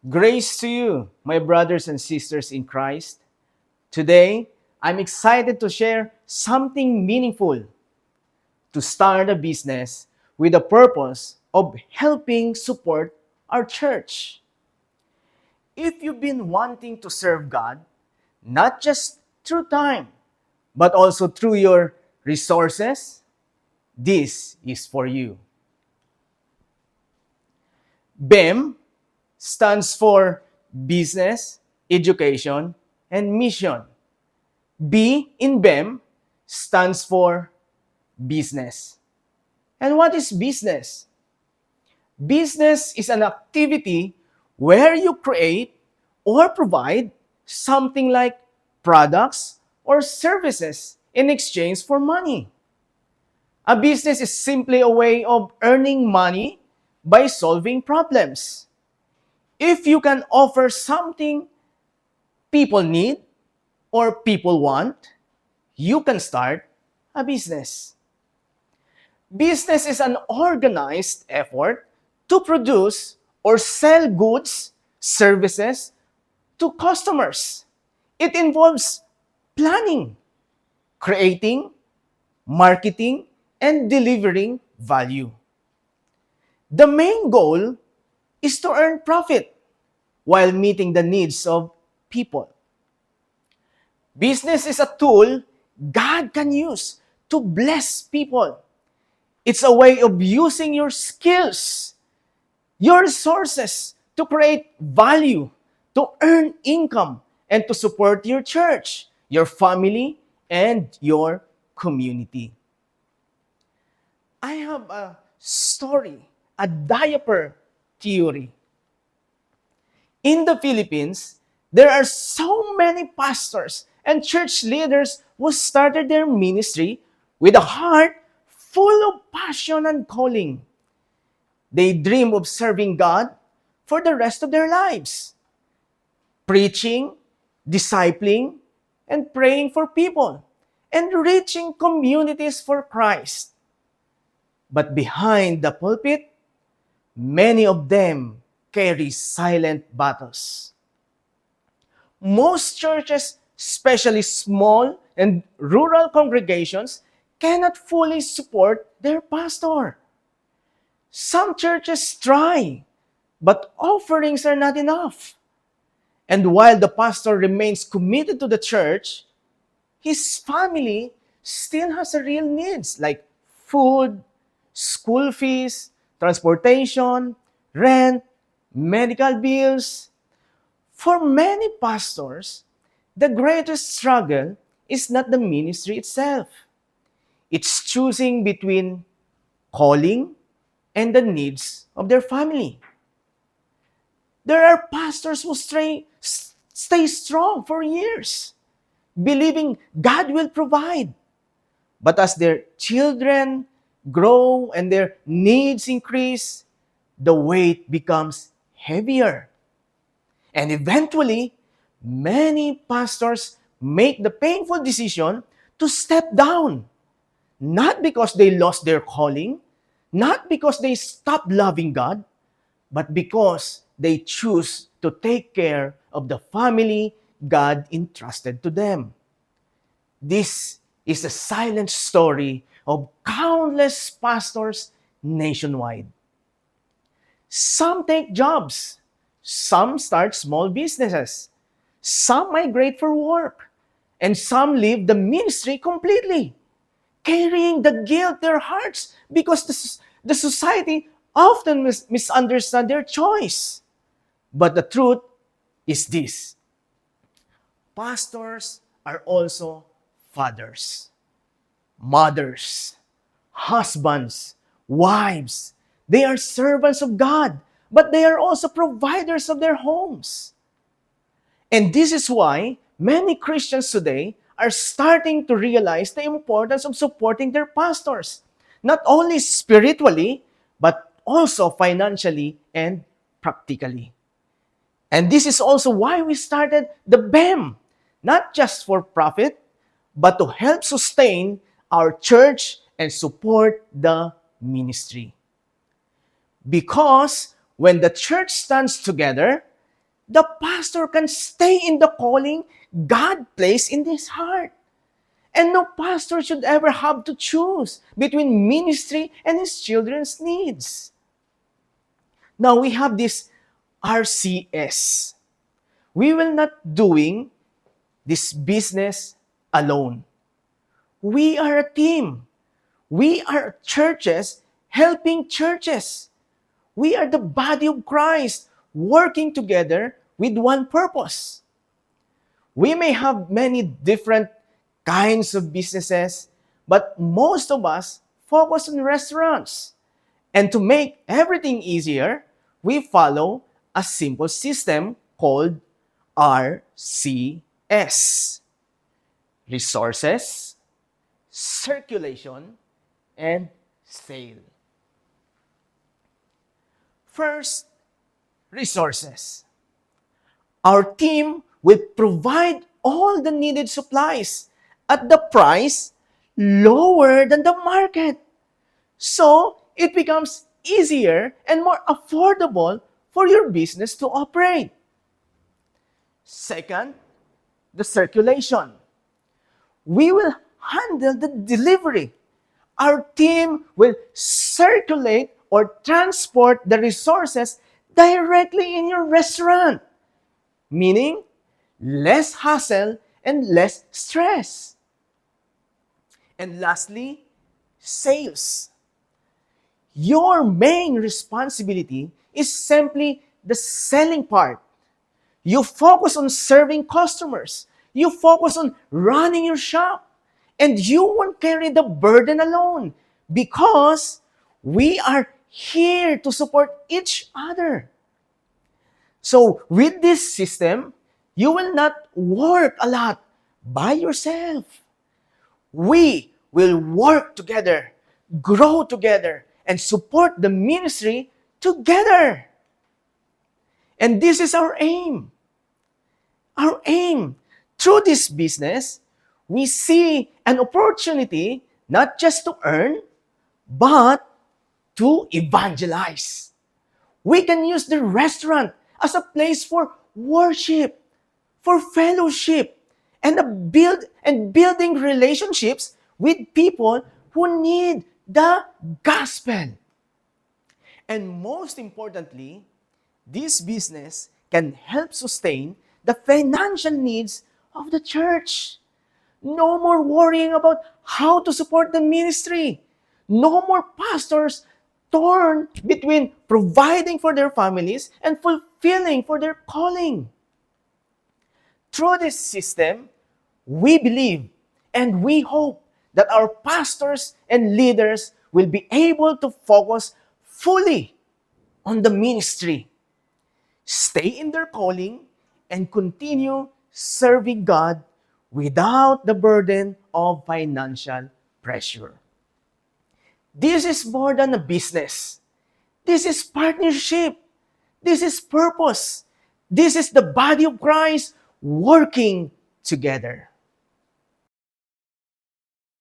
Grace to you, my brothers and sisters in Christ. Today, I'm excited to share something meaningful to start a business with the purpose of helping support our church. If you've been wanting to serve God, not just through time, but also through your resources, this is for you. BEM stands for Business, Education, and Mission. B in BEM stands for Business. And what is business? Business is an activity where you create or provide something like products or services in exchange for money. A business is simply a way of earning money by solving problems. If you can offer something people need or people want, you can start a business. Business is an organized effort to produce or sell goods, services to customers. It involves planning, creating, marketing, and delivering value. The main goal is to earn profit while meeting the needs of people. Business is a tool God can use to bless people. It's a way of using your skills, your resources to create value, to earn income, and to support your church, your family, and your community. I have a story, a diaper theory. In the Philippines, there are so many pastors and church leaders who started their ministry with a heart full of passion and calling. They dream of serving God for the rest of their lives, preaching, discipling, and praying for people, and reaching communities for Christ. But behind the pulpit, many of them carry silent battles. Most churches, especially small and rural congregations, cannot fully support their pastor. Some churches try, but offerings are not enough. And while the pastor remains committed to the church, his family still has a real needs like food, school fees, transportation, rent, medical bills. For many pastors, the greatest struggle is not the ministry itself. It's choosing between calling and the needs of their family. There are pastors who stay strong for years, believing God will provide. But as their children grow and their needs increase, the weight becomes heavier. And eventually, many pastors make the painful decision to step down, not because they lost their calling, not because they stopped loving God, but because they choose to take care of the family God entrusted to them. This is the silent story of countless pastors nationwide. Some take jobs, some start small businesses, some migrate for work, and some leave the ministry completely, carrying the guilt in their hearts because the society often misunderstand their choice. But the truth is this: pastors are also fathers, mothers, husbands, wives. They are servants of God, but they are also providers of their homes. And this is why many Christians today are starting to realize the importance of supporting their pastors, not only spiritually, but also financially and practically. And this is also why we started the BEM, not just for profit, but to help sustain our church and support the ministry. Because when the church stands together, the pastor can stay in the calling God placed in his heart. And no pastor should ever have to choose between ministry and his children's needs. Now we have this RCS. We will not doing this business alone. We are a team. We are churches helping churches. We are the body of Christ working together with one purpose. We may have many different kinds of businesses, but most of us focus on restaurants. And to make everything easier, we follow a simple system called RCS. Resources, circulation, and sale. First, resources. Our team will provide all the needed supplies at the price lower than the market. So, it becomes easier and more affordable for your business to operate. Second, the circulation. We will handle the delivery. Our team will circulate or transport the resources directly in your restaurant, meaning less hassle and less stress. And lastly, sales. Your main responsibility is simply the selling part. You focus on serving customers. You focus on running your shop. And you won't carry the burden alone because we are here to support each other. So with this system, you will not work a lot by yourself. We will work together, grow together, and support the ministry together. And this is our aim. Our aim. Through this business, we see an opportunity not just to earn, but to evangelize. We can use the restaurant as a place for worship, for fellowship, and building relationships with people who need the gospel. And most importantly, this business can help sustain the financial needs of the church. No more worrying about how to support the ministry. No more pastors torn between providing for their families and fulfilling for their calling. Through this system, we believe and we hope that our pastors and leaders will be able to focus fully on the ministry, stay in their calling, and continue serving God without the burden of financial pressure. This is more than a business. This is partnership. This is purpose. This is the body of Christ working together.